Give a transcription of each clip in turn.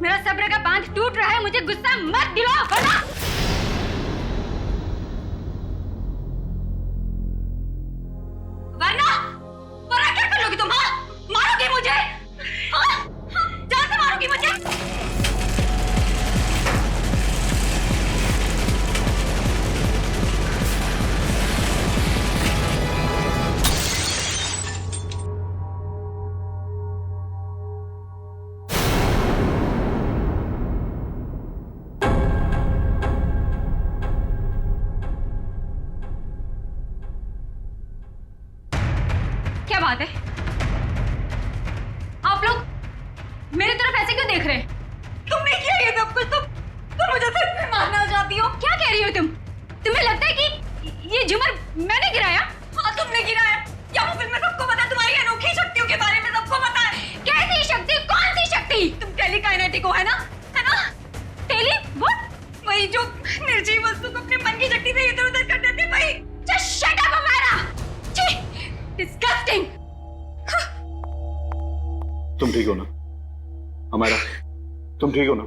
मेरा सब्र का बांध टूट रहा है, मुझे गुस्सा मत दिलाओ वरना। वरना क्या कर लोगी तुम? हाँ, मारोगी मुझे? हाँ, जान से मारोगी मुझे? क्या बात है? आप लोग मेरी तरफ ऐसे क्यों देख रहे हैं? तुमने किया ये सब कुछ? तुम मुझे सिर्फ में मारना चाहती हो? क्या कह रही हो तुम? तुम्हें लगता है कि ये झूमर मैंने गिराया? हाँ, तुमने गिराया। या वो फिल्म में सबको पता है, तुम्हारी अनोखी शक्तियों के बारे में सबको पता है। कैसी शक्ति? कौन सी शक्ति? तुम टेलीकाइनेटिक हो, है ना? है ना? Tele what? वही जो निर्जीव वस्तु को अपने मन की शक्ति से इधर-उधर कर देते हैं, वही। जस्ट शट अप हमारा। छी, डिस्गस्टिंग। तुम ठीक हो ना? हमारा, तुम ठीक हो ना?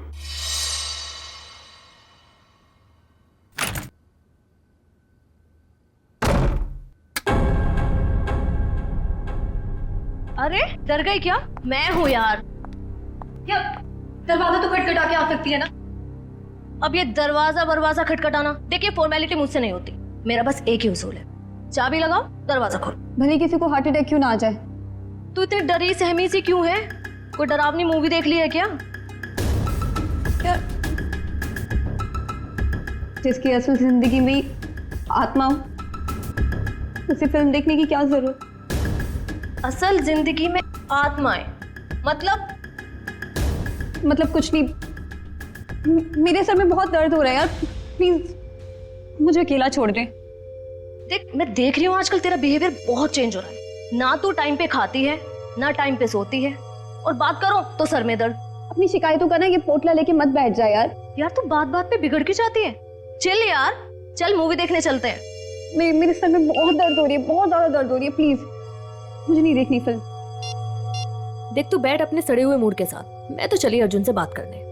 अरे डर गई क्या? मैं हूँ यार। क्या दरवाजा तो खटखटा के आ सकती है ना? अब ये दरवाजा खटखटाना, देखिए फॉर्मेलिटी मुझसे नहीं होती। मेरा बस एक ही उसूल है, चाबी लगाओ, दरवाजा खोलो। भले किसी को हार्ट अटैक क्यों ना आ जाए। तू इतनी डरी सहमी सी क्यों है? कोई डरावनी मूवी देख ली है क्या? जिसकी असल जिंदगी में आत्मा हो, उसे फिल्म देखने की क्या जरूरत? असल जिंदगी में आत्माएं मतलब कुछ नहीं। मेरे सर में बहुत दर्द हो रहा है यार, प्लीज मुझे अकेला छोड़ दे। देख, मैं देख रही हूँ आजकल तेरा बिहेवियर बहुत चेंज हो रहा है। ना तू टाइम पे खाती है, ना टाइम पे सोती है, और बात करो तो सर में दर्द। अपनी शिकायतों का ना ये पोटला लेके मत बैठ जा यार। यार तू बात बात पे बिगड़ के जाती है। चल यार, चल मूवी देखने चलते हैं। मेरे सर में बहुत दर्द हो रही है, बहुत ज्यादा दर्द हो रही है। प्लीज मुझे नहीं देखनी फिल्म। देख, तू बैठ अपने सड़े हुए मूड के साथ, मैं तो चली अर्जुन से बात करने।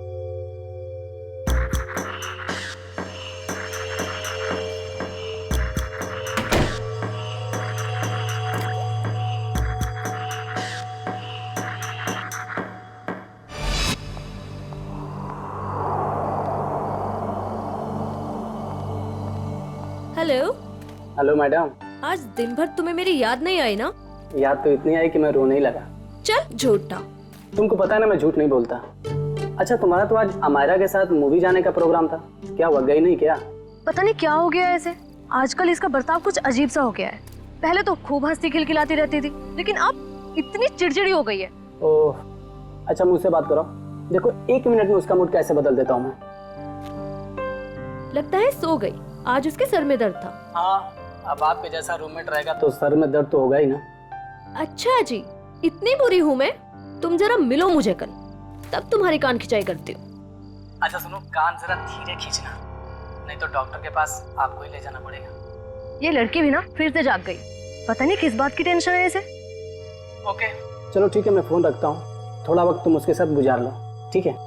हेलो। Hello madam. आज दिन भर तुम्हें मेरी याद नहीं आई ना? याद तो इतनी आई कि मैं रोने ही लगा। चल झूठा। तुमको पता है ना मैं झूठ नहीं बोलता। अच्छा, तुम्हारा तो आज अमायरा के साथ मूवी जाने का प्रोग्राम था, क्या हुआ, गई नहीं क्या? पता नहीं क्या हो गया है ऐसे, आजकल इसका बर्ताव कुछ अजीब सा हो गया है। पहले तो खूब हंसती खिलखिलाती रहती थी, लेकिन अब इतनी चिड़चिड़ी हो गई है। ओह, अच्छा मुझसे बात करो, देखो 1 मिनट में उसका मूड कैसे बदल देता हूँ मैं। लगता है सो गई, आज उसके सर में दर्द था। हाँ, अब आपके जैसा रूममेट रहेगा तो सर में दर्द तो होगा ही ना। अच्छा जी, इतनी बुरी हूँ मैं? तुम जरा मिलो मुझे कल, तब तुम्हारी कान खिंचाई करती हूँ। अच्छा सुनो, कान जरा धीरे खींचना, नहीं तो डॉक्टर के पास आपको ही ले जाना पड़ेगा। ये लड़की भी ना फिर से जाग गई, पता नहीं किस बात की टेंशन है इसे। ओके चलो ठीक है, मैं फोन रखता हूँ, थोड़ा वक्त तुम उसके साथ गुजार लो, ठीक है?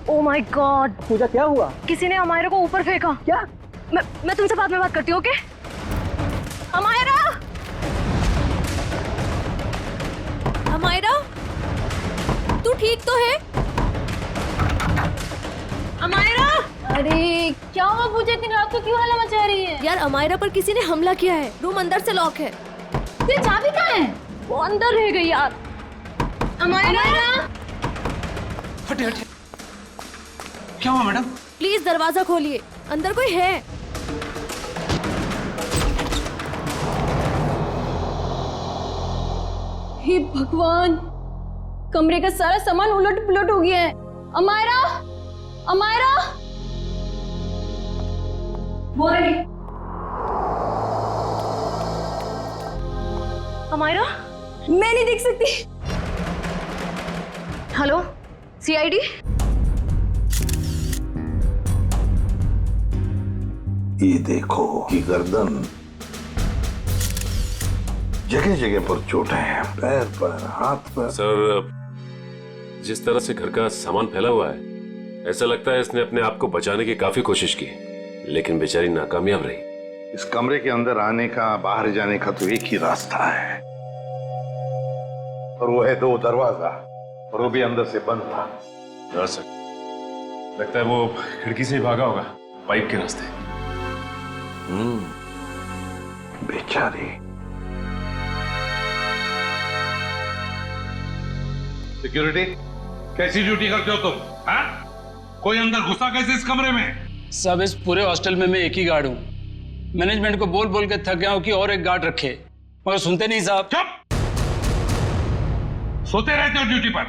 ओह माय गॉड, पूजा क्या हुआ? किसी ने अमायरा को ऊपर फेंका। क्या? मैं तुमसे बाद में बात करती हूँ, ओके? अमायरा, अमायरा, तू ठीक तो है? अमायरा! अरे क्या हुआ पूजा, इतनी रात को क्यों हल्ला मचा रही है? यार अमायरा पर किसी ने हमला किया है, रूम अंदर से लॉक है। तेरी चाबी कहाँ है? वो अंदर रह गई यार। अमायरा! हटे हटे, क्या हुआ मैडम? प्लीज दरवाजा खोलिए, अंदर कोई है। हे भगवान, कमरे का सारा सामान उलट पुलट हो गया है। अमायरा, अमायरा, वो रही। अमायरा, मैं नहीं देख सकती। Hello CID. ये देखो कि गर्दन, जगह जगह पर चोटें हैं, पैर पर, हाथ पर। सर, जिस तरह से घर का सामान फैला हुआ है, ऐसा लगता है इसने अपने आप को बचाने की काफी कोशिश की, लेकिन बेचारी नाकामयाब रही। इस कमरे के अंदर आने का, बाहर जाने का तो एक ही रास्ता है, और वो है 2 दरवाजा, और वो भी अंदर से बंद था। हाँ सर, लगता है वो खिड़की से ही भागा होगा, पाइप के रास्ते। बेचारी। सिक्योरिटी, कैसी ड्यूटी करते हो तुम? हाँ? कोई अंदर घुसा कैसे इस कमरे में? सब इस पूरे हॉस्टल में मैं एक ही गार्ड हूँ। मैनेजमेंट को बोल बोल के थक गया हूँ कि और एक गार्ड रखे, मगर सुनते नहीं साहब। चुप! सोते रहते हो ड्यूटी पर।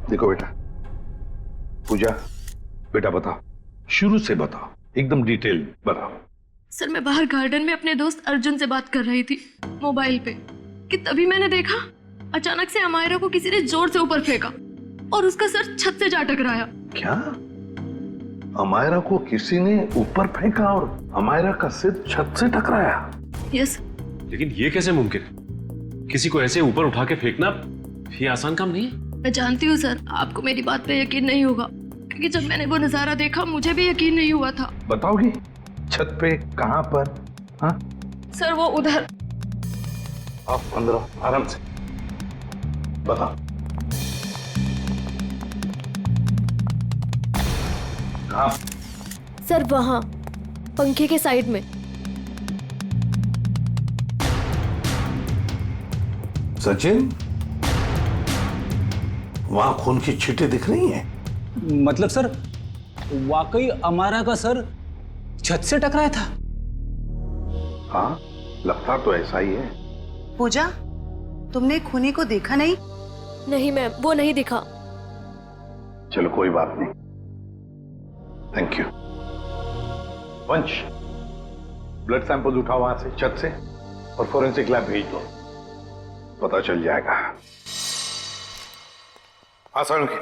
देखो बेटा, पूजा, बेटा बताओ, शुरू से बताओ, एकदम डिटेल बताओ। सर, मैं बाहर गार्डन में अपने दोस्त अर्जुन से बात कर रही थी मोबाइल पे कि तभी मैंने देखा अचानक से अमायरा को किसी ने जोर से ऊपर फेंका और उसका सर छत से जा टकराया। क्या? अमायरा को किसी ने ऊपर फेंका और अमायरा का सिर छत से टकराया? यस। लेकिन ये कैसे मुमकिन है? किसी को ऐसे ऊपर उठा के फेंकना ये आसान काम नहीं है। मैं जानती हूँ सर, आपको मेरी बात पे यकीन नहीं होगा, क्योंकि जब मैंने वो नजारा देखा मुझे भी यकीन नहीं हुआ था। बताओगी? छत पे, कहां पर? हाँ? सर, वो उधर। आप अंदर आराम से बताओ। कहां? सर, वहां पंखे के साइड में। सचिन, वहां खून की छींटें दिख रही हैं। मतलब सर, वाकई अमारा का सर छत से टकराया था? हाँ, लगता तो ऐसा ही है। पूजा, तुमने खूनी को देखा नहीं? नहीं मैम, वो नहीं दिखा। चलो कोई बात नहीं, थैंक यू। वंश, ब्लड सैंपल उठाओ वहां से, छत से, और फोरेंसिक लैब भेज दो, पता चल जाएगा। आसान की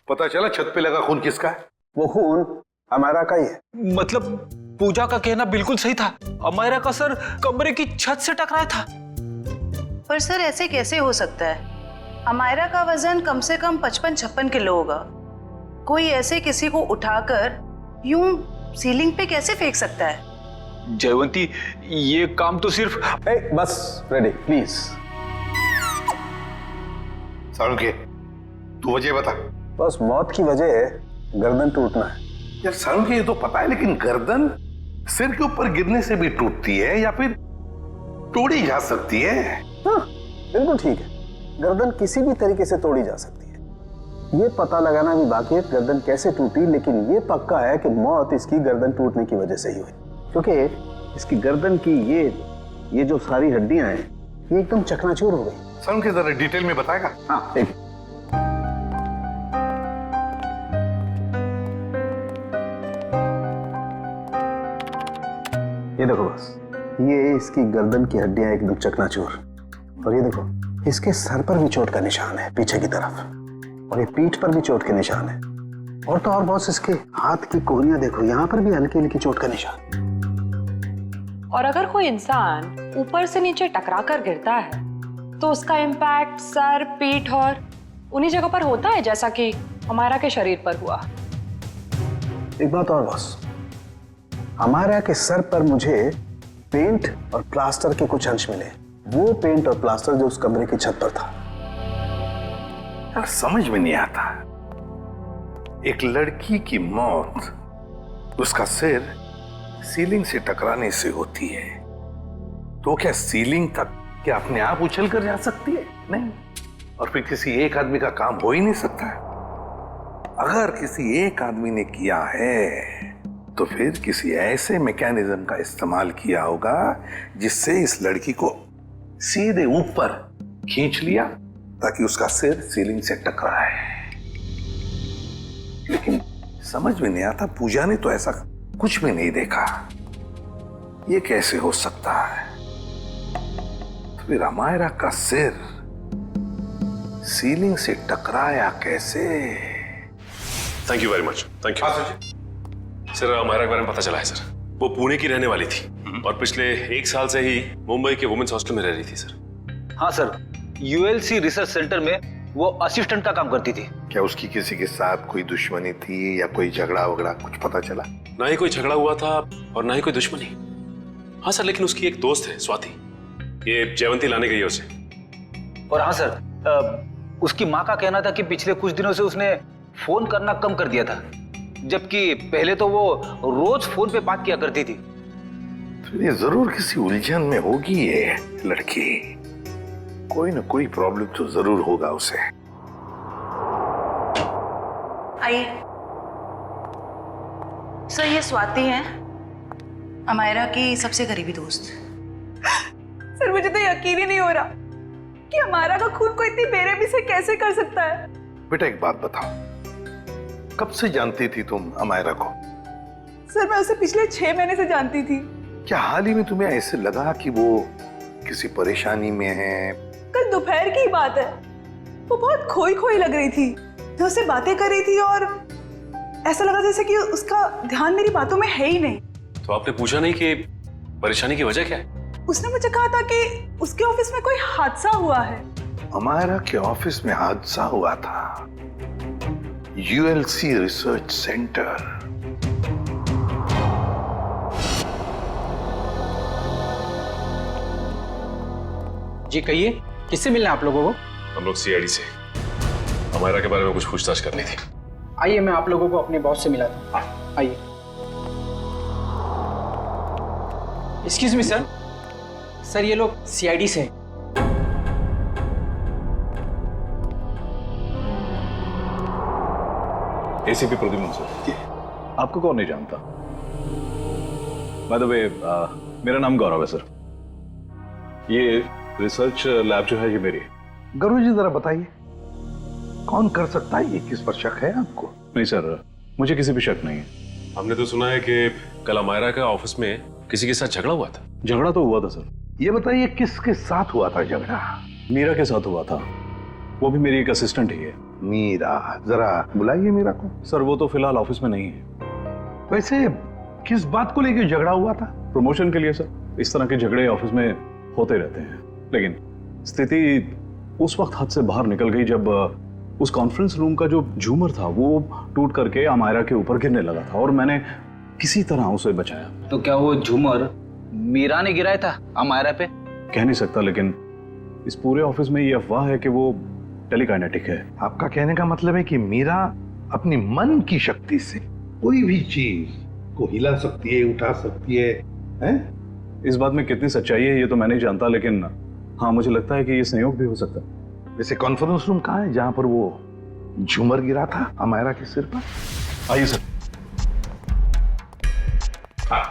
पता चला छत पे लगा खून किसका है? वो खून अमायरा का ही है। मतलब पूजा का कहना बिल्कुल सही था, अमायरा का सर कमरे की छत से टकराया था। पर सर, ऐसे कैसे हो सकता है? अमायरा का वजन कम से कम 55-56 किलो होगा। कोई ऐसे किसी को उठाकर यूं सीलिंग पे कैसे फेंक सकता है? जयवंती, ये काम तो सिर्फ बस रेडी प्लीज। सारुके, तू वजह बता। बस मौत की वजह है गर्दन टूटना है। यार सारुके, ये तो पता है, लेकिन गर्दन सिर के ऊपर गिरने से भी टूटती है या फिर तोड़ी जा सकती है? हाँ, बिल्कुल ठीक है, गर्दन किसी भी तरीके से तोड़ी जा सकती है। ये पता लगाना भी बाकी है गर्दन कैसे टूटी, लेकिन ये पक्का है कि मौत इसकी गर्दन टूटने की वजह से ही हुई, क्योंकि इसकी गर्दन की ये जो सारी हड्डियां हैं ये एकदम चकनाचूर हो गई। सारुके, जरा डिटेल में बताएगा? हाँ, ठीक। ये देखो बस, ये इसकी गर्दन की हड्डियां एकदम चकनाचूर, और ये देखो इसके सर पर भी चोट का निशान है पीछे की तरफ, और ये पीठ पर भी चोट के निशान है, और तो और बॉस इसके हाथ की कोहनियां देखो, यहाँ पर भी हल्की हल्की चोट का निशान। और अगर कोई इंसान ऊपर से नीचे टकरा कर गिरता है तो उसका इम्पैक्ट सर, पीठ और उन्हीं जगह पर होता है जैसा कि अमायरा के शरीर पर हुआ। एक बात और बॉस, अमायरा के सर पर मुझे पेंट और प्लास्टर के कुछ अंश मिले, वो पेंट और प्लास्टर जो उस कमरे की छत पर था। यार समझ में नहीं आता, एक लड़की की मौत उसका सिर सीलिंग से टकराने से होती है, तो क्या सीलिंग तक क्या अपने आप उछल कर जा सकती है? नहीं। और फिर किसी एक आदमी का काम हो ही नहीं सकता है। अगर किसी एक आदमी ने किया है तो फिर किसी ऐसे मैकेनिज्म का इस्तेमाल किया होगा जिससे इस लड़की को सीधे ऊपर खींच लिया ताकि उसका सिर सीलिंग से टकराए। लेकिन समझ में नहीं आता, पूजा ने तो ऐसा कुछ भी नहीं देखा, ये कैसे हो सकता है? तो फिर अमायरा का सिर सीलिंग से टकराया कैसे? Thank you very much, thank you. Sir Amaira के बारे में पता चला है सर। वो पुणे की रहने वाली थी और पिछले 1 साल से ही मुंबई के वुमेन्स हॉस्टल में रह रही थी सर। हाँ सर, यूएलसी रिसर्च सेंटर में वो असिस्टेंट का काम करती थी। क्या उसकी किसी के साथ कोई दुश्मनी थी या कोई झगड़ा वगड़ा कुछ पता चला? ना ही कोई झगड़ा हुआ था और ना ही कोई दुश्मनी। हाँ सर, लेकिन उसकी एक दोस्त है स्वाति, ये जयवंती लाने गई है उसे। और हाँ सर, उसकी माँ का कहना था कि पिछले कुछ दिनों से उसने फोन करना कम कर दिया था, जबकि पहले तो वो रोज फोन पे बात किया करती थी। तो ये जरूर किसी उलझन में होगी ये लड़की। कोई ना कोई प्रॉब्लम तो जरूर होगा उसे। आइए सर, ये स्वाति है, अमायरा की सबसे करीबी दोस्त। सर मुझे तो यकीन ही नहीं हो रहा कि अमायरा का खून कोई इतनी बेरहमी से कैसे कर सकता है। बेटा एक बात बताओ, कब से जानती थी तुम अमायरा को? सर मैं उसे पिछले 6 महीने से जानती थी। क्या हाल ही में तुम्हें ऐसे लगा कि वो किसी परेशानी में है? कल दोपहर की बात है, वो बहुत खोई खोई लग रही थी। मैं उससे बातें कर रही थी और ऐसा लगा जैसे कि उसका ध्यान मेरी बातों में है ही नहीं। तो आपने पूछा नहीं कि परेशानी की वजह क्या है? उसने मुझे कहा था कि उसके ऑफिस में कोई हादसा हुआ है। अमायरा के ऑफिस में हादसा हुआ था? ULC research centre. जी कहिए, किससे मिलना है आप लोगों को? हम लोग सीआईडी से अमायरा के बारे में कुछ पूछताछ करनी थी। आइए, मैं आप लोगों को अपने बॉस से मिलाता हूँ। आइए। Excuse me sir. सर ये लोग सीआईडी से हैं। ACP Pradyuman sir. आपको कौन नहीं जानता? बाय द वे, मेरा नाम गौरव है सर। ये रिसर्च लैब जो है ये मेरी है। गौरव जी जरा बताइए, कौन कर सकता है ये? किस पर शक है आपको? नहीं सर, मुझे किसी भी शक नहीं है। हमने तो सुना है कि कल अमायरा का ऑफिस में किसी के साथ झगड़ा हुआ था। झगड़ा तो हुआ था सर। ये बताइए किसके साथ हुआ था झगड़ा? मीरा के साथ हुआ था, वो भी मेरी एक असिस्टेंट ही है। मीरा, जरा बुलाइए मीरा को। सर वो तो फिलहाल ऑफिस में नहीं है। वैसे किस बात को लेकर झगड़ा हुआ था? प्रमोशन के लिए सर। इस तरह के झगड़े ऑफिस में होते रहते हैं, लेकिन स्थिति उस वक्त हाथ से बाहर निकल गई जब उस कॉन्फ्रेंस रूम का जो झूमर था वो टूट करके अमायरा के ऊपर गिरने लगा था और मैंने किसी तरह उसे बचाया। तो क्या वो झूमर मीरा ने गिराया था अमायरा पे? कह नहीं सकता, लेकिन इस पूरे ऑफिस में ये अफवाह है कि वो टेलीकाइनेटिक है। आपका कहने का मतलब है कि मीरा अपनी मन की शक्ति से कोई भी चीज को हिला सकती है, उठा सकती है, हैं? इस बात में कितनी सच्चाई है ये तो मैं नहीं जानता, लेकिन हाँ मुझे लगता है कि ये संयोग भी हो सकता है। वैसे कॉन्फ्रेंस रूम कहाँ है जहां पर वो झूमर गिरा था अमायरा के सिर पर? आइए सर। हाँ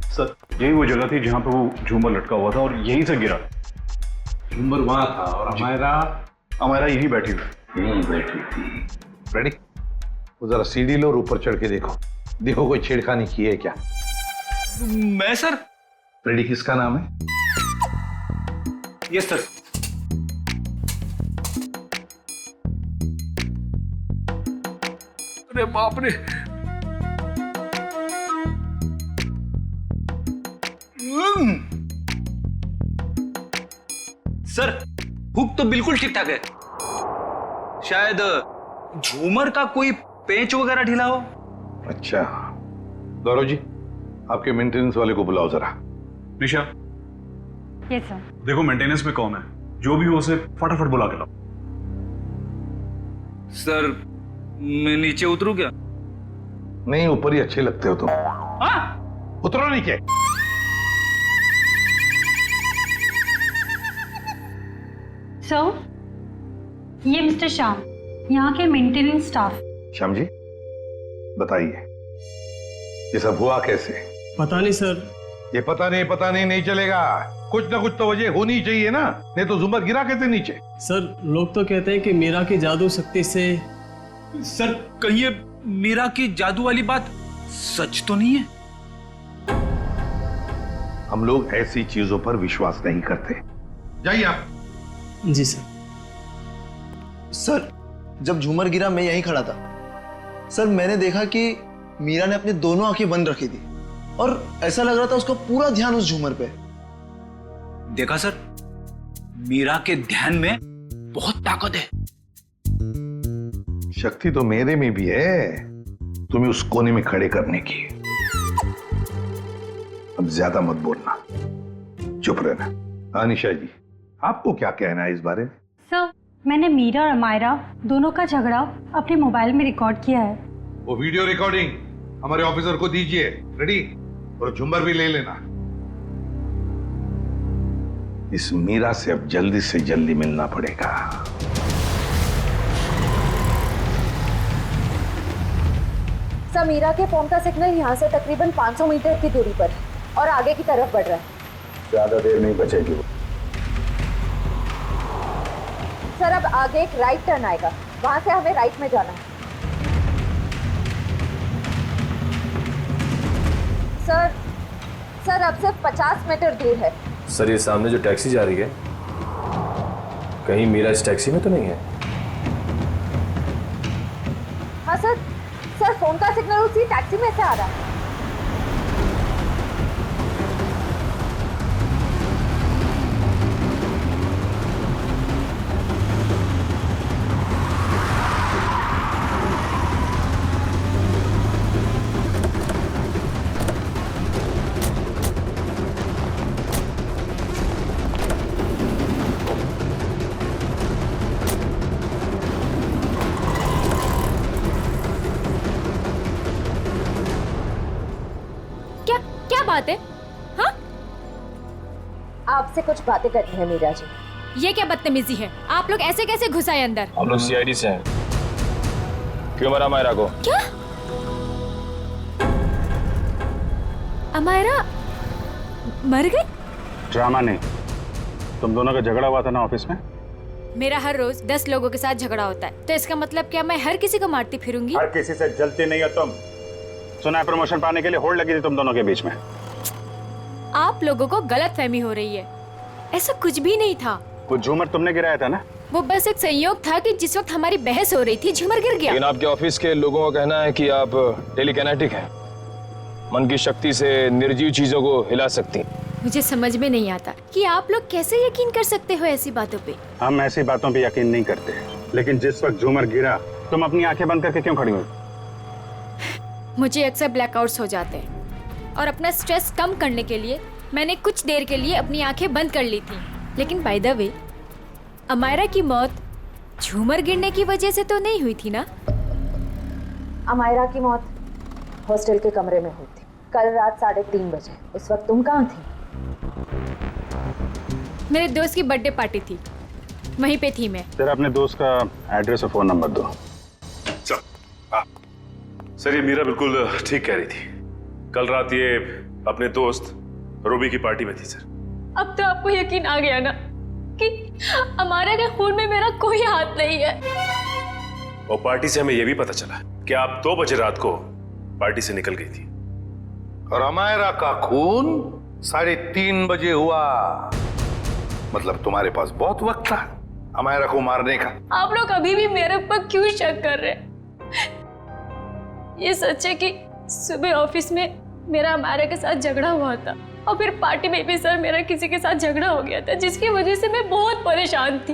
सर, यही वो जगह थी जहां पर वो झूमर लटका हुआ था और यहीं से गिरा। झूमर वहां था और अमायरा यहीं बैठी हुई। यहीं बैठी थी। रेडी? वो जरा सीढ़ी लो और ऊपर चढ़ के देखो कोई छेड़खानी की है क्या? मैं सर? रेडी, किसका नाम है? Yes sir. अरे बाप रे, सर हुक तो बिल्कुल ठीक ठाक है, शायद झूमर का कोई पेंच वगैरह ढीला हो। अच्छा गौरव जी, आपके मेंटेनेंस वाले को बुलाओ जरा। निशा, यस सर। देखो मेंटेनेंस में कौन है, जो भी हो उसे फटाफट बुला के लाओ। सर मैं नीचे उतरूं क्या? नहीं, ऊपर ही अच्छे लगते हो तुम। हाँ? उतरो नीचे। सर, ये मिस्टर श्याम, यहाँ के मेंटेनेंस स्टाफ। श्याम जी बताइए, ये सब हुआ कैसे? पता नहीं सर। ये पता नहीं चलेगा। कुछ ना कुछ तो वजह होनी चाहिए ना, नहीं तो झूमर गिरा कैसे नीचे? सर लोग तो कहते हैं कि मीरा की जादू शक्ति से। सर कहीं ये मीरा की जादू वाली बात सच तो नहीं है? हम लोग ऐसी चीजों पर विश्वास नहीं करते। जाइए आप। जी सर। सर जब झूमर गिरा मैं यहीं खड़ा था। सर मैंने देखा कि मीरा ने अपनी दोनों आंखें बंद रखी थी और ऐसा लग रहा था उसका पूरा ध्यान उस झूमर पे। देखा सर, मीरा के ध्यान में बहुत ताकत है। शक्ति तो मेरे में भी है तुम्हें उस कोने में खड़े करने की। अब ज्यादा मत बोलना, चुप रहना। अनिशा जी, आपको क्या कहना है इस बारे में? सर, मैंने मीरा और अमायरा दोनों का झगड़ा अपने मोबाइल में रिकॉर्ड किया है। वो वीडियो रिकॉर्डिंग हमारे ऑफिसर को दीजिए, रेडी? और झुम्बर भी ले लेना। इस मीरा से अब जल्दी से जल्दी मिलना पड़ेगा। सर, मीरा के फोन का सिग्नल यहाँ से तकरीबन 500 मीटर की दूरी पर है और आगे की तरफ बढ़ रहा है। ज्यादा देर नहीं बचेगी। सर, अब आगे एक राइट टर्न आएगा, वहां से हमें राइट में जाना है। सर अब सिर्फ 50 मीटर दूर है। सर, ये सामने जो टैक्सी जा रही है, कहीं मीरा इस टैक्सी में तो नहीं है? हाँ सर, फोन का सिग्नल उसी टैक्सी में से आ रहा है। बात है? हाँ? आपसे कुछ बातें करनी है मीरा जी। ये क्या बदतमीजी है? आप लोग ऐसे कैसे घुस आए अंदर? हम लोग सीआईडी से हैं। क्यों मरा अमायरा को? क्या? अमायरा मर गई? ड्रामा नहीं, तुम दोनों का झगड़ा हुआ था ना ऑफिस में? मेरा हर रोज 10 लोगों के साथ झगड़ा होता है, तो इसका मतलब क्या मैं हर किसी को मारती फिरूंगी? हर किसी से जलती नहीं हो तुम। सुना है प्रमोशन पाने के लिए होड़ लगी थी तुम दोनों के बीच में। आप लोगों को गलतफहमी हो रही है, ऐसा कुछ भी नहीं था। वो झूमर तुमने गिराया था ना? वो बस एक संयोग था कि जिस वक्त हमारी बहस हो रही थी झूमर गिर गया। लेकिन आपके ऑफिस के लोगों का कहना है कि आप टेलीकिनेटिक हैं, मन की शक्ति से निर्जीव चीजों को हिला सकती। मुझे समझ में नहीं आता कि आप लोग कैसे यकीन कर सकते हो ऐसी बातों पे। हम ऐसी बातों पे यकीन नहीं करते, लेकिन जिस वक्त झूमर गिरा तुम अपनी आंखें बंद करके क्यों खड़ी हुई? मुझे अक्सर ब्लैकआउट्स हो जाते हैं और अपना स्ट्रेस कम करने के लिए मैंने कुछ देर के लिए अपनी आंखें बंद कर ली थी। लेकिन बाय द वे, अमायरा की मौत झूमर गिरने की वजह से तो नहीं हुई थी ना? अमायरा की मौत हॉस्टल के कमरे में हुई थी कल रात 3:30 बजे। उस वक्त तुम कहाँ थी? मेरे दोस्त की बर्थडे पार्टी थी, वहीं पे थी मैं। तेरा अपने दोस्त का एड्रेस और फोन नंबर दो। सर, ये मीरा बिल्कुल ठीक कह रही थी। कल रात ये अपने दोस्त रूबी की पार्टी में थी सर। अब तो आपको यकीन आ गया ना कि अमायरा के खून में मेरा कोई हाथ नहीं है। और पार्टी से हमें यह भी पता चला कि आप 2 बजे रात को पार्टी से निकल गई थी। और अमायरा का खून 3:30 बजे हुआ। मतलब तुम्हारे पास बहुत वक्त था अमायरा को मारने का। आप लोग अभी भी मेरे ऊपर क्यों शक कर रहे हैं? ये सच है कि सुबह ऑफिस में मेरा अमायरा के साथ झगड़ा हुआ था और फिर पार्टी में भी सर मेरा किसी के साथ झगड़ा हो गया था, जिसकी वजह से मैं बहुत परेशान थी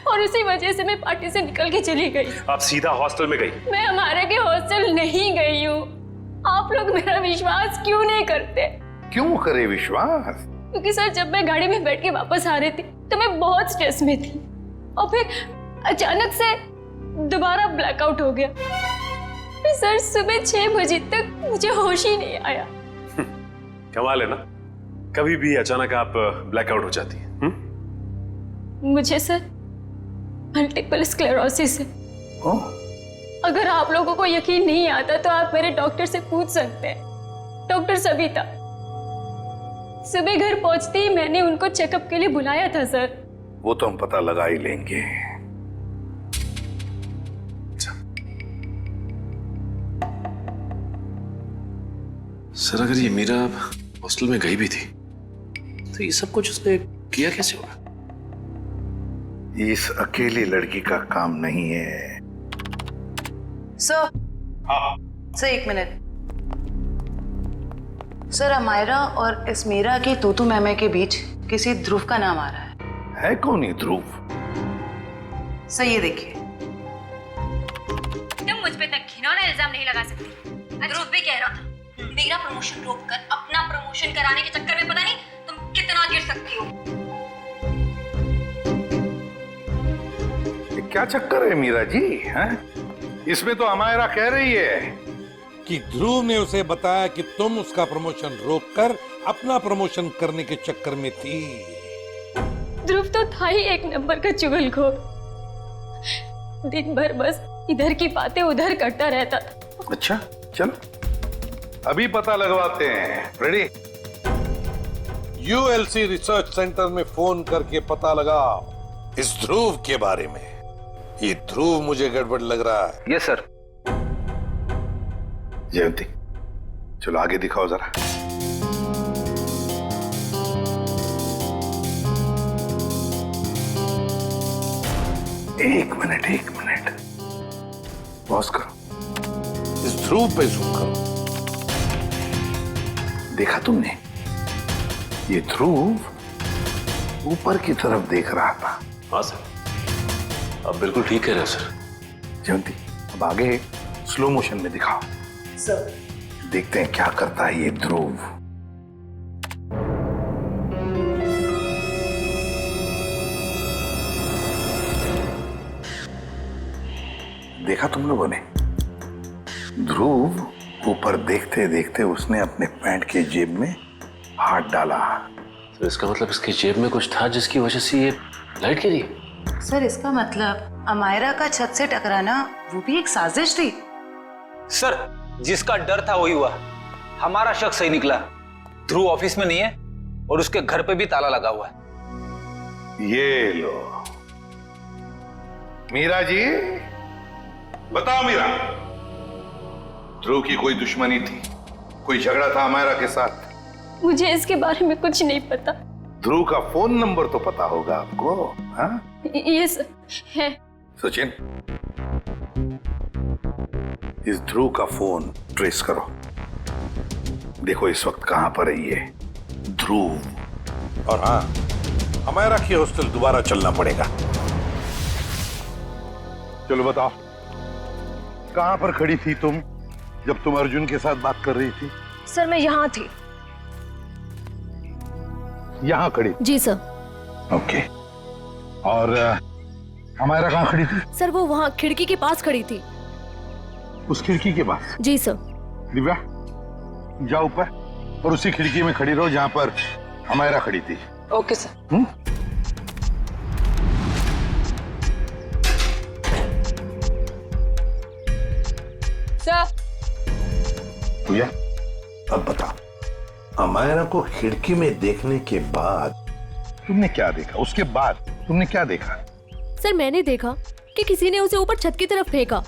और उसी वजह से मैं पार्टी से निकल के चली गई। आप सीधा हॉस्टल में गई? मैं अमायरा के हॉस्टल नहीं गई हूँ। आप लोग मेरा विश्वास क्यों नहीं करते? क्यों करे विश्वास? क्योंकि सर जब मैं गाड़ी में बैठ के वापस आ रही थी तो मैं बहुत स्ट्रेस में थी और फिर अचानक से दोबारा ब्लैकआउट हो गया। फिर सर सुबह 6 बजे तक मुझे होश ही नहीं आया। कमाल है ना, कभी भी अचानक आप ब्लैकआउट हो जाती हैं। मुझे सर मल्टीपल स्क्लेरोसिस है। अगर आप लोगों को यकीन नहीं आता तो आप मेरे डॉक्टर से पूछ सकते हैं, डॉक्टर सविता। सुबह घर पहुंचते ही मैंने उनको चेकअप के लिए बुलाया था सर। वो तो हम पता लगा ही लेंगे। सर, अगर ये मीरा हॉस्टल में गई भी थी तो ये सब कुछ उसने किया कैसे होगा? इस अकेली लड़की का काम नहीं है। सर, हाँ, सर एक मिनट। सर अमायरा और इस मीरा की तूतू मैमे के बीच किसी ध्रुव का नाम आ रहा है कौन ये ध्रुव? सर ये देखिए। तुम मुझ पे तक घिनौना इल्जाम नहीं लगा सकती। ध्रुव भी कह रहा था मेरा प्रमोशन रोककर अपना प्रमोशन कराने के चक्कर में पता नहीं तुम कितना गिर सकती हो। क्या चक्कर है मीरा जी? हैं? इसमें तो अमायरा कह रही है कि ध्रुव ने उसे बताया कि तुम उसका प्रमोशन रोककर अपना प्रमोशन करने के चक्कर में थी। ध्रुव तो था ही एक नंबर का चुगलखोर। दिन भर बस इधर की बातें उधर करता रहता था। अच्छा चल अभी पता लगवाते हैं। रेडी? यूएलसी रिसर्च सेंटर में फोन करके पता लगाओ इस ध्रुव के बारे में। ये ध्रुव मुझे गड़बड़ लग रहा है। Yes sir. जयंती चलो आगे दिखाओ जरा। एक मिनट पॉज करो। इस ध्रुव पे जूम करो। देखा तुमने? ये ध्रुव ऊपर की तरफ देख रहा था। हाँ सर, आप बिल्कुल ठीक कह रहे हैं सर। जयंती अब आगे स्लो मोशन में दिखाओ। सर देखते हैं क्या करता है ये ध्रुव। देखा तुम लोगों ने? ध्रुव ऊपर देखते देखते उसने अपने पैंट के जेब में हाथ डाला। तो इसका मतलब इसकी जेब में कुछ था जिसकी वजह से ये लाइट गिरी। सर इसका मतलब अमायरा का छत से टकराना वो भी एक साजिश थी। सर जिसका डर था वही हुआ। हमारा शक सही निकला। ध्रुव ऑफिस में नहीं है और उसके घर पे भी ताला लगा हुआ है। ये लो मीरा जी, बताओ मीरा, ध्रुव की कोई दुश्मनी थी? कोई झगड़ा था अमायरा के साथ? मुझे इसके बारे में कुछ नहीं पता। ध्रुव का फोन नंबर तो पता होगा आपको? हाँ? यस है। सचिन इस ध्रुव का फोन ट्रेस करो। देखो इस वक्त कहां पर है ये ध्रुव। और हाँ, अमायरा की हॉस्टल दोबारा चलना पड़ेगा। चलो बताओ कहां पर खड़ी थी तुम जब तुम अर्जुन के साथ बात कर रही थी? सर मैं यहाँ थी। यहां खड़ी? जी सर। ओके। और अमायरा कहां खड़ी थी? सर वो वहाँ खिड़की के पास खड़ी थी। उस खिड़की के पास? जी सर। दिव्या जाओ ऊपर और उसी खिड़की में खड़ी रहो जहां पर अमायरा खड़ी थी। Okay sir. सर भैया अब बताओ, अमायरा को खिड़की में देखने के बाद तुमने क्या देखा? उसके बाद तुमने क्या देखा? सर मैंने देखा कि किसी ने उसे ऊपर छत की तरफ फेंका।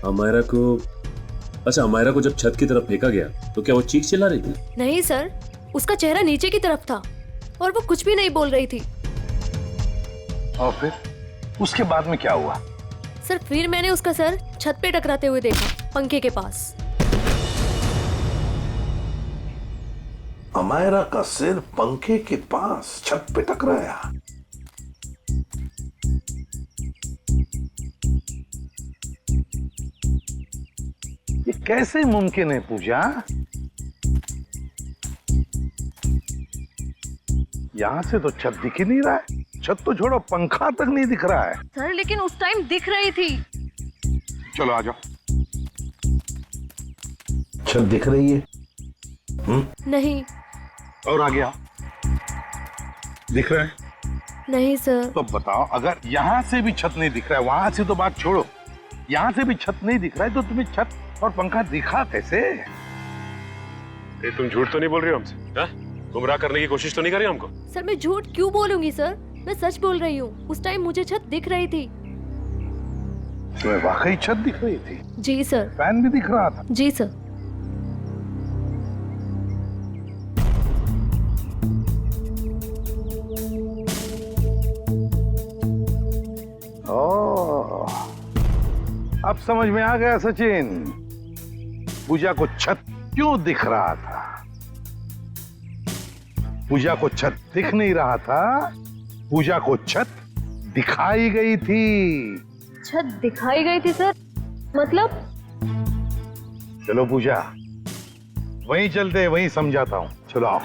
अमायरा को, अच्छा अमायरा को जब छत की तरफ फेंका गया तो क्या वो चीख चिल्ला रही थी? नहीं सर, उसका चेहरा नीचे की तरफ था और वो कुछ भी नहीं बोल रही थी। और फिर उसके बाद में क्या हुआ? सर फिर मैंने उसका सर छत पे टकराते हुए देखा, पंखे के पास। अमायरा का सिर पंखे के पास छत पे टकराया। ये कैसे मुमकिन है पूजा? यहां से तो छत दिख ही नहीं रहा है। छत तो छोड़ो, पंखा तक नहीं दिख रहा है। सर लेकिन उस टाइम दिख रही थी। चलो आ जाओ। छत दिख रही है? नहीं। और आ गया? दिख रहा है? नहीं सर। तो बताओ, अगर यहां से भी छत नहीं दिख रहा है, वहां से तो बात छोड़ो, यहां से भी छत नहीं दिख रहा है, तो तुम्हें छत और पंखा दिखा कैसे? तुम झूठ तो नहीं बोल रही हो हमसे? गुमराह करने की कोशिश तो नहीं कर रही हमको? सर मैं झूठ क्यों बोलूंगी सर, मैं सच बोल रही हूँ। उस टाइम मुझे छत दिख रही थी। तुम्हें वाकई छत दिख रही थी? जी सर। फैन भी दिख रहा था? जी सर। अब समझ में आ गया सचिन, पूजा को छत क्यों दिख रहा था। पूजा को छत दिख नहीं रहा था, पूजा को छत दिखाई गई थी। छत दिखाई गई थी सर, मतलब? चलो पूजा, वहीं चलते, वहीं समझाता हूं। चलो आओ।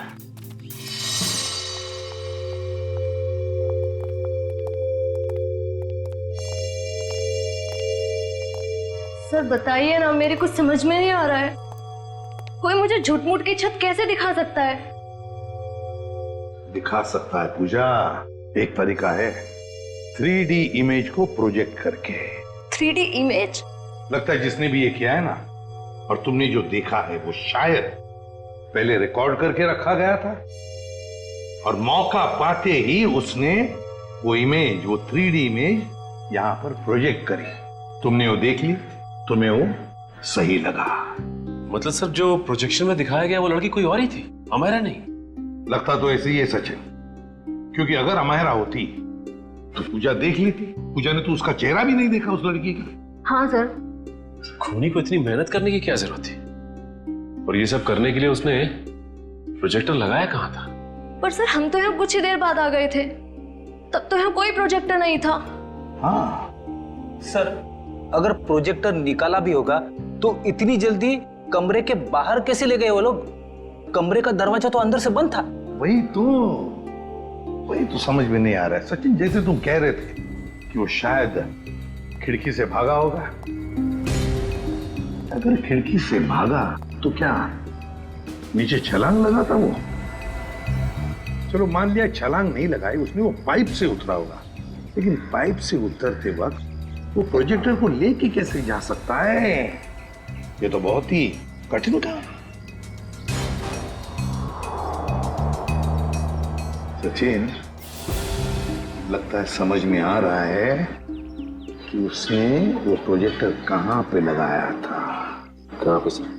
सर बताइए ना, मेरे कुछ समझ में नहीं आ रहा है। कोई मुझे झूठ मूठ की छत कैसे दिखा सकता है? दिखा सकता है पूजा, एक तरीका है, 3D इमेज को प्रोजेक्ट करके। 3D image? लगता है जिसने भी ये किया है ना, और तुमने जो देखा है वो शायद पहले रिकॉर्ड करके रखा गया था, और मौका पाते ही उसने वो इमेज, वो 3D इमेज यहां पर प्रोजेक्ट करी। तुमने वो देख ली, तुम्हें वो सही लगा। मतलब सर, जो प्रोजेक्शन में दिखाया गया वो लड़की कोई और ही थी, अमायरा नहीं? लगता तो ऐसे ही है सचिन, क्योंकि अगर अमायरा होती तो पूजा देख लेती। पूजा ने तो उसका चेहरा भी नहीं देखा उस लड़की का। हाँ सर। खूनी को इतनी मेहनत करने की क्या जरूरत थी? और ये सब करने के लिए उसने प्रोजेक्टर लगाया कहाँ था? पर सर हम तो यहाँ कुछ ही देर बाद आ गए थे, तब तो यहाँ कोई प्रोजेक्टर नहीं था। हाँ सर, अगर प्रोजेक्टर निकाला भी होगा तो इतनी जल्दी कमरे के बाहर कैसे ले गए वो लोग? कमरे का दरवाजा तो अंदर से बंद था। वही तो समझ में नहीं आ रहा है सचिन। जैसे तुम कह रहे थे कि वो शायद खिड़की से भागा होगा, अगर खिड़की से भागा तो क्या नीचे छलांग लगा था वो? चलो मान लिया छलांग नहीं लगाई उसने, वो पाइप से उतरा होगा, लेकिन पाइप से उतरते वक्त वो प्रोजेक्टर को लेके कैसे जा सकता है? ये तो बहुत ही कठिन काम। सचिन, लगता है समझ में आ रहा है कि उसने वो प्रोजेक्टर कहां पे लगाया था। कहां पे सर?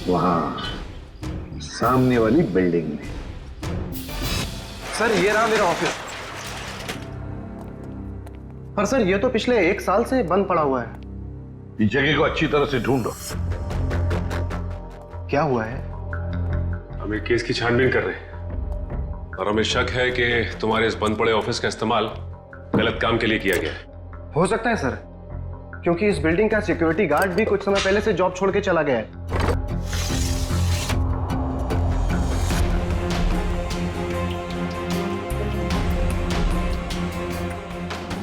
वहां सामने वाली बिल्डिंग में। सर ये रहा मेरा ऑफिस। पर सर ये तो पिछले 1 साल से बंद पड़ा हुआ है। इस जगह को अच्छी तरह से ढूंढो। क्या हुआ है? हम एक केस की छानबीन कर रहे हैं और हमें शक है कि तुम्हारे इस बंद पड़े ऑफिस का इस्तेमाल गलत काम के लिए किया गया है। हो सकता है सर, क्योंकि इस बिल्डिंग का सिक्योरिटी गार्ड भी कुछ समय पहले से जॉब छोड़ के चला गया है।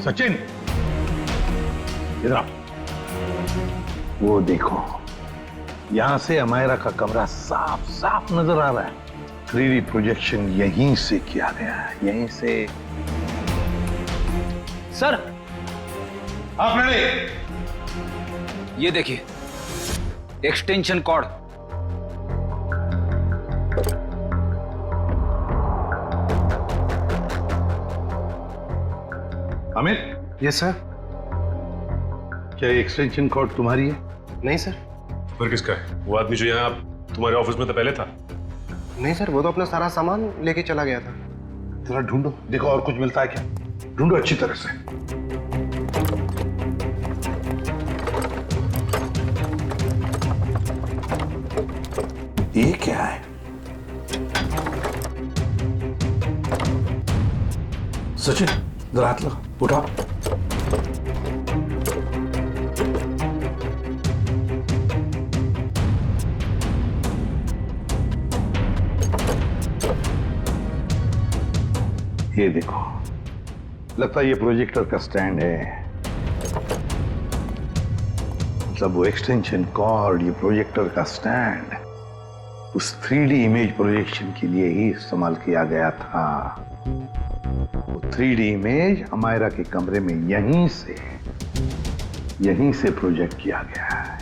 सचिन, इधर आओ। वो देखो, यहां से अमायरा का कमरा साफ साफ नजर आ रहा है। 3D प्रोजेक्शन यहीं से किया गया है, यहीं से। सर आप रेडी? ये देखिए, extension cord. Amit. Yes sir. क्या ये एक्सटेंशन कॉर्ड तुम्हारी है? नहीं सर। फिर किसका है? वो आदमी जो यहाँ तुम्हारे ऑफिस में तो पहले था। नहीं सर, वो तो अपना सारा सामान लेके चला गया था। जरा ढूंढो, देखो और कुछ मिलता है क्या। ढूंढो अच्छी तरह से। ये क्या है? सचिन, जरा हाथ लो, उठाओ। ये देखो, लगता है ये प्रोजेक्टर का स्टैंड है। मतलब वो एक्सटेंशन कॉर्ड, ये प्रोजेक्टर का स्टैंड उस 3D इमेज प्रोजेक्शन के लिए ही इस्तेमाल किया गया था। वो 3D इमेज अमायरा के कमरे में यहीं से प्रोजेक्ट किया गया है।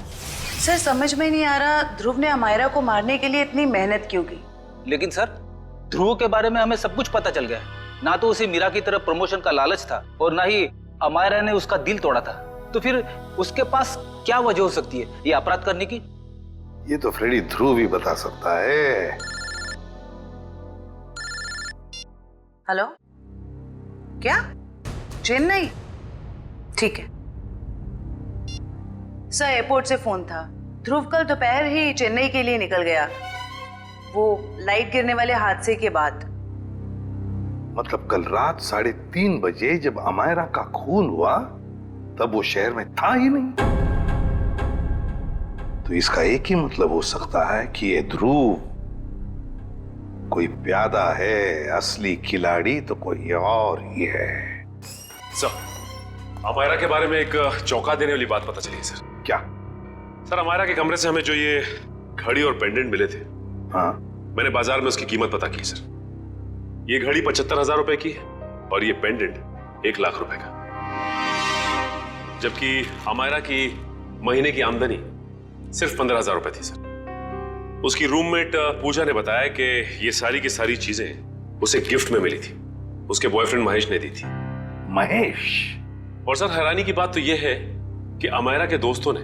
सर समझ में नहीं आ रहा, ध्रुव ने अमायरा को मारने के लिए इतनी मेहनत क्यों की? लेकिन सर, ध्रुव के बारे में हमें सब कुछ पता चल गया। ना तो उसे मीरा की तरफ प्रमोशन का लालच था और ना ही अमायरा ने उसका दिल तोड़ा था। तो फिर उसके पास क्या वजह हो सकती है ये अपराध करने की? ये तो फ्रेडी ध्रुव ही बता सकता है। हेलो, क्या? चेन्नई? ठीक है, सर एयरपोर्ट से फोन था, ध्रुव कल दोपहर ही चेन्नई के लिए निकल गया, वो लाइट गिरने वाले हादसे के बाद। मतलब कल रात 3:30 बजे जब अमायरा का खून हुआ तब वो शहर में था ही नहीं। तो इसका एक ही मतलब हो सकता है कि ये ध्रुव कोई प्यादा है, असली खिलाड़ी तो कोई और ही है। सर, अमायरा के बारे में एक चौंका देने वाली बात पता चली है सर। क्या? सर, अमायरा के कमरे से हमें जो ये घड़ी और पेंडेंट मिले थे, हाँ, मैंने बाजार में उसकी कीमत पता की सर। ये घड़ी 75,000 रुपए की है और ये पेंडेंट 1 लाख रुपए का, जबकि अमायरा की महीने की आमदनी सिर्फ 15,000 रुपए थी सर। उसकी रूममेट पूजा ने बताया कि ये सारी की सारी चीजें उसे गिफ्ट में मिली थी, उसके बॉयफ्रेंड महेश ने दी थी। महेश? और सर, हैरानी की बात तो यह है कि अमायरा के दोस्तों ने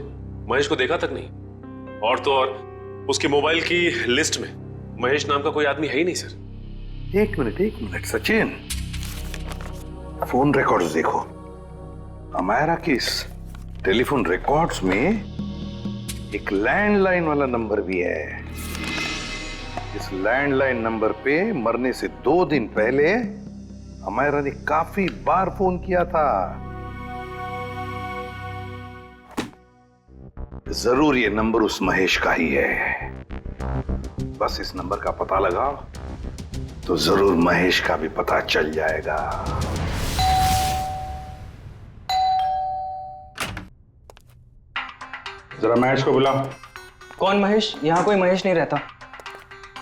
महेश को देखा तक नहीं, और तो और उसके मोबाइल की लिस्ट में महेश नाम का कोई आदमी है ही नहीं सर। एक मिनट सचिन, फोन रिकॉर्ड्स देखो। अमायरा की इस टेलीफोन रिकॉर्ड्स में एक लैंडलाइन वाला नंबर भी है। इस लैंडलाइन नंबर पे मरने से 2 दिन पहले अमायरा ने काफी बार फोन किया था। जरूर ये नंबर उस महेश का ही है। बस इस नंबर का पता लगाओ तो जरूर महेश का भी पता चल जाएगा। जरा महेश को बुलाओ। कौन महेश? यहाँ कोई महेश नहीं रहता।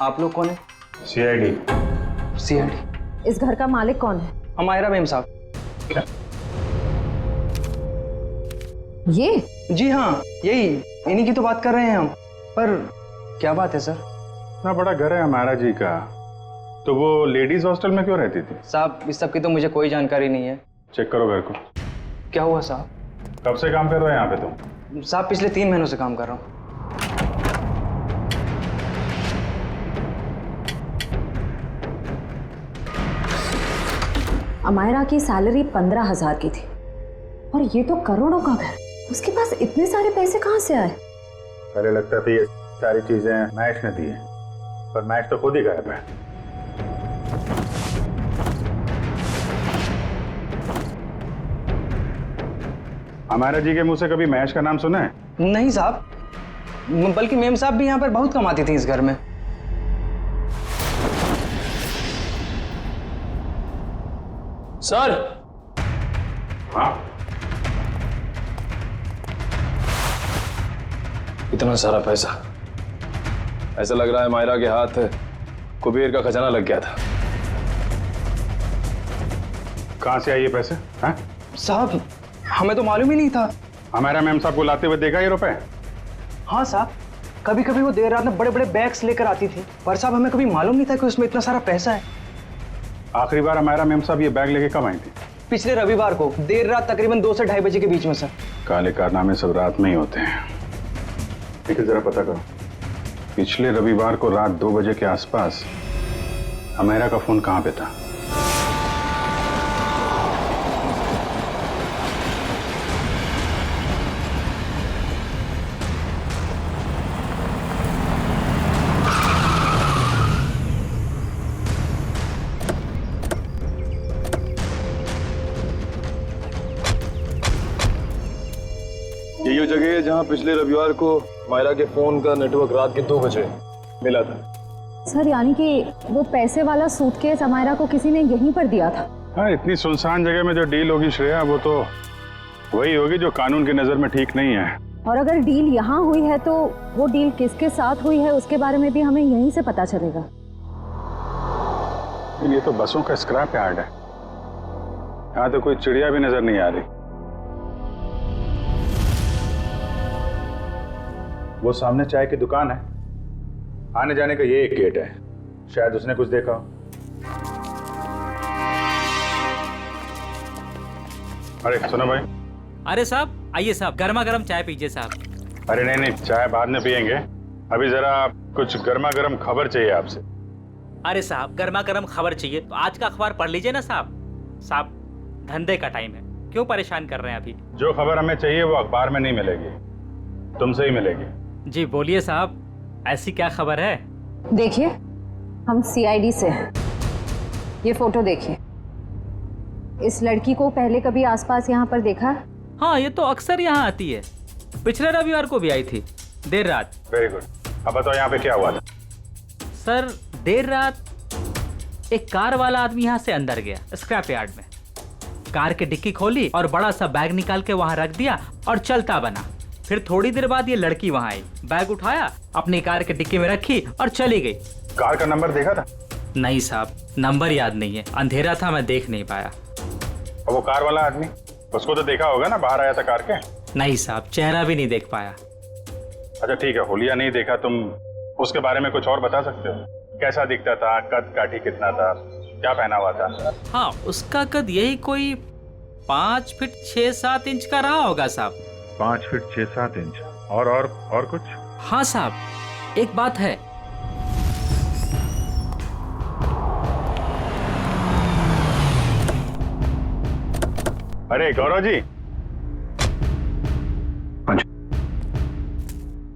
आप लोग कौन है? सीआईडी। सीआईडी? इस घर का मालिक कौन है? अमायरा मैम साहब। ये? जी हाँ, यही, इन्हीं की तो बात कर रहे हैं हम। पर क्या बात है सर? इतना बड़ा घर है अमायरा जी का, तो वो लेडीज हॉस्टल में क्यों रहती थी? साहब, इस सब की तो मुझे कोई जानकारी नहीं है। चेक करो घर को। क्या हुआ साहब? कब से काम कर रहे हो यहाँ पे तुम? साहब, पिछले 3 महीनों से काम कर रहा हूँ। अमायरा की सैलरी 15,000 की थी और ये तो करोड़ों का घर। उसके पास इतने सारे पैसे कहाँ से आए? पहले लगता था ये सारी चीजें महेश ने दी है, पर महेश तो खुद ही गायब है। अमायरा जी के मुंह से कभी महेश का नाम सुना है? नहीं साहब, बल्कि मेम साहब भी यहाँ पर बहुत कमाती थी इस घर में। सर। हाँ? इतना सारा पैसा, ऐसा लग रहा है मायरा के हाथ कुबेर का खजाना लग गया था। कहाँ से आए ये पैसे? हैं? साहब, हमें तो मालूम ही नहीं था। अमायरा मैम साहब को लाते हुए देखा ये रुपए? हाँ साहब, कभी कभी वो देर रात में बड़े बड़े बैग्स लेकर आती थी, पर साहब हमें कभी मालूम नहीं था कि उसमें इतना सारा पैसा है। आखिरी बार अमायरा मैम साहब ये बैग लेके कब आई थी? पिछले रविवार को देर रात तकरीबन 2 से 2:30 बजे के बीच में सर। काले कारनामे सब रात में ही होते हैं। लेकिन जरा पता करो, पिछले रविवार को रात 2 बजे के आसपास अमायरा का फोन कहाँ पे था? ये जगह है जहां पिछले रविवार को मायरा के फोन का नेटवर्क रात के 2 बजे मिला था। सर, यानी कि वो पैसे वाला सूटकेस अमायरा को किसी ने यहीं पर दिया था? हाँ, इतनी सुनसान जगह में जो डील होगी श्रेया, वो तो वही होगी जो कानून की नजर में ठीक नहीं है। और अगर डील यहाँ हुई है तो वो डील किसके साथ हुई है उसके बारे में भी हमें यहीं से पता चलेगा। ये तो बसों का स्क्रैप यार्ड है, यहाँ तो कोई चिड़िया भी नजर नहीं आ रही। वो सामने चाय की दुकान है, आने जाने का ये एक गेट है, शायद उसने कुछ देखा हो। अरे सुनो भाई। अरे साहब आइए साहब, गर्मा गर्म चाय पीजिए साहब। अरे नहीं नहीं, चाय बाद में पियेंगे, अभी जरा कुछ गर्मा गर्म खबर चाहिए आपसे। अरे साहब, गर्मा गर्म खबर चाहिए तो आज का अखबार पढ़ लीजिए ना साहब। साहब, धंधे का टाइम है, क्यों परेशान कर रहे हैं अभी? जो खबर हमें चाहिए वो अखबार में नहीं मिलेगी, तुमसे ही मिलेगी। जी बोलिए साहब, ऐसी क्या खबर है? देखिए, हम सीआईडी से हैं। ये फोटो देखिए। इस लड़की को पहले कभी आसपास यहाँ पर देखा है? हाँ, ये तो अक्सर यहाँ आती है। पिछले रविवार को भी आई थी, देर रात। Very good. अब बताओ यहाँ पे क्या हुआ था? सर, देर रात एक कार वाला आदमी यहाँ से अंदर गया स्क्रैप यार्ड में। कार की डिक्की खोली और बड़ा सा बैग निकाल के वहाँ रख दिया और चलता बना। फिर थोड़ी देर बाद ये लड़की वहाँ आई, बैग उठाया, अपनी कार की डिक्की में रखी और चली गई। कार का नंबर देखा था? नहीं साहब, नंबर याद नहीं है, अंधेरा था, मैं देख नहीं पाया। और वो कार वाला आदमी, उसको तो देखा होगा ना, बाहर आया था कार के? नहीं साहब, चेहरा भी नहीं देख पाया। अच्छा ठीक है, होलिया नहीं देखा, तुम उसके बारे में कुछ और बता सकते हो? कैसा दिखता था, कद काठी कितना था, क्या पहना हुआ था? हाँ, उसका कद यही कोई 5 फीट 6-7 इंच का रहा होगा साहब। 5 फीट 6-7 इंच। और कुछ? हाँ साहब, एक बात है। अरे गौरव जी,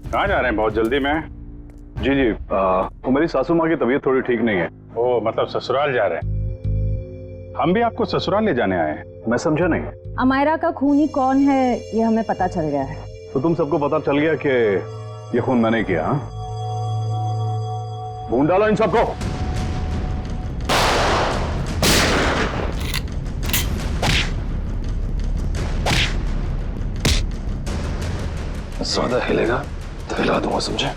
कहाँ जा रहे हैं बहुत जल्दी में? जी जी, वो मेरी सासू माँ की तबीयत थोड़ी ठीक नहीं है। ओ, मतलब ससुराल जा रहे हैं? हम भी आपको ससुराल ले जाने आए हैं। मैं समझा नहीं। अमायरा का खूनी कौन है ये हमें पता चल गया है। तो तुम सबको पता चल गया कि ये खून मैंने किया? ढूंढ डालो इन सबको। ज्यादा हिलेगा तो हिला दूंगा, समझे?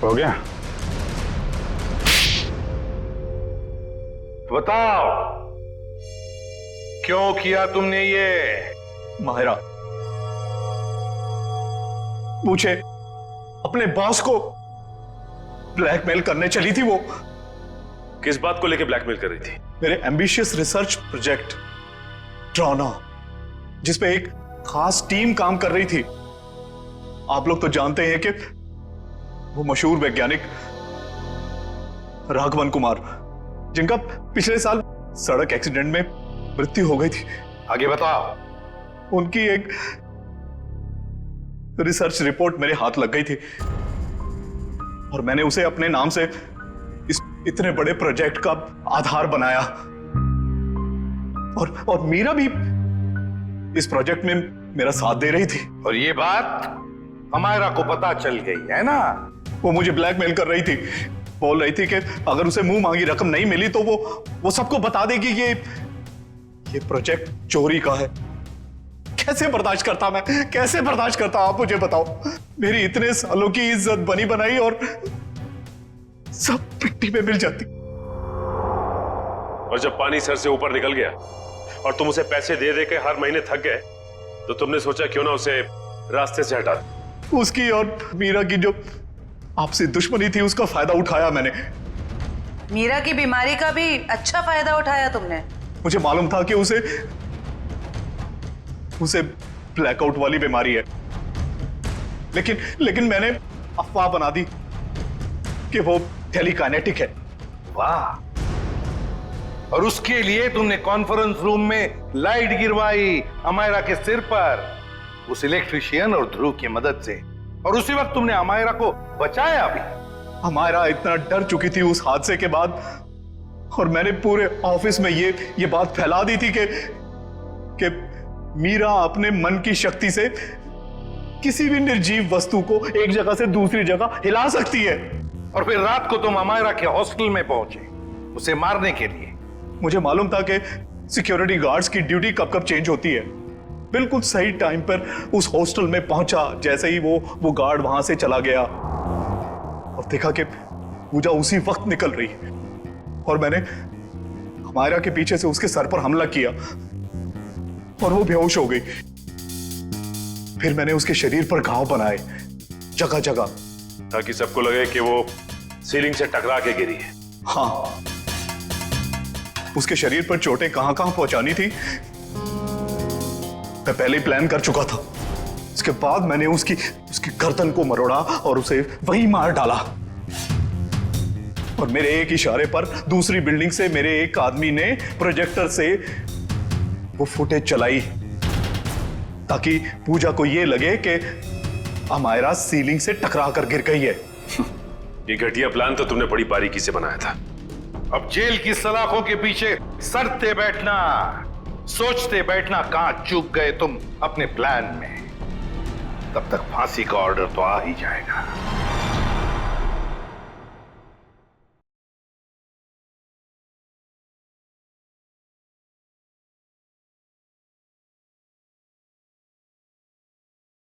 हो गया? बताओ, क्यों किया तुमने ये? माहिरा, मुझे अपने बॉस को ब्लैकमेल करने चली थी। वो किस बात को लेके ब्लैकमेल कर रही थी? मेरे एम्बिशियस रिसर्च प्रोजेक्ट ड्रोना, जिसपे एक खास टीम काम कर रही थी। आप लोग तो जानते हैं कि वो मशहूर वैज्ञानिक राघवन कुमार, जिनका पिछले साल सड़क एक्सीडेंट में मृत्यु हो गई थी। आगे बताओ। उनकी एक रिसर्च रिपोर्ट मेरे हाथ लग गई थी और मैंने उसे अपने नाम से इस इतने बड़े प्रोजेक्ट का आधार बनाया। और मीरा भी इस प्रोजेक्ट में मेरा साथ दे रही थी। और ये बात अमायरा को पता चल गई है ना? वो मुझे ब्लैकमेल कर रही थी, बोल रही थी कि अगर उसे मुंह मांगी रकम नहीं मिली तो वो सबको बता देगी कि ये प्रोजेक्ट चोरी का है। कैसे बर्दाश्त करता मैं, कैसे बर्दाश्त करता? आप मुझे बताओ। मेरी इतने सालों की इज्जत बनी बनाई और सब मिट्टी में मिल जाती। और जब पानी सर से ऊपर निकल गया और तुम उसे पैसे दे दे के हर महीने थक गए, तो तुमने सोचा क्यों ना उसे रास्ते से हटा दो। उसकी और मीरा की जो आपसे दुश्मनी थी, उसका फायदा उठाया मैंने। मीरा की बीमारी का भी अच्छा फायदा उठाया तुमने। मुझे मालूम था कि उसे ब्लैकआउट वाली बीमारी है, लेकिन मैंने अफवाह बना दी कि वो टेलीकाइनेटिक है। वाह! और उसके लिए तुमने कॉन्फ्रेंस रूम में लाइट गिरवाई अमायरा के सिर पर, उस इलेक्ट्रिशियन और ध्रुव की मदद से। और उसी वक्त तुमने अमायरा को बचाया भी। अमायरा इतना डर चुकी थी उस हादसे के बाद, और मैंने पूरे ऑफिस में ये बात फैला दी थी कि मीरा अपने मन की शक्ति से किसी भी निर्जीव वस्तु को एक जगह से दूसरी जगह हिला सकती है। और फिर रात को तुम अमायरा के हॉस्टल में पहुंचे उसे मारने के लिए। मुझे मालूम था कि सिक्योरिटी गार्ड्स की ड्यूटी कब कब चेंज होती है। बिल्कुल सही टाइम पर उस हॉस्टल में पहुंचा। जैसे ही वो गार्ड वहां से चला गया और देखा कि पूजा उसी वक्त निकल रही है, और मैंने अमायरा के पीछे से उसके सर पर हमला किया और वो बेहोश हो गई। फिर मैंने उसके शरीर पर घाव बनाए जगह जगह, ताकि सबको लगे कि वो सीलिंग से टकरा के गिरी है। हाँ, उसके शरीर पर चोटें कहां कहां पहुंचानी थी मैं पहले ही प्लान कर चुका था। उसके बाद मैंने उसकी गर्दन को मरोड़ा और उसे वहीं मार डाला। और मेरे एक इशारे पर दूसरी बिल्डिंग से मेरे एक आदमी ने प्रोजेक्टर से वो फुटेज चलाई ताकि पूजा को ये लगे कि अमायरा सीलिंग से टकरा कर गिर गई है। ये घटिया प्लान तो तुमने बड़ी बारीकी से बनाया था। अब जेल की सलाखों के पीछे सरते बैठना, सोचते बैठना कहां चूक गए तुम अपने प्लान में। तब तक फांसी का ऑर्डर तो आ ही जाएगा।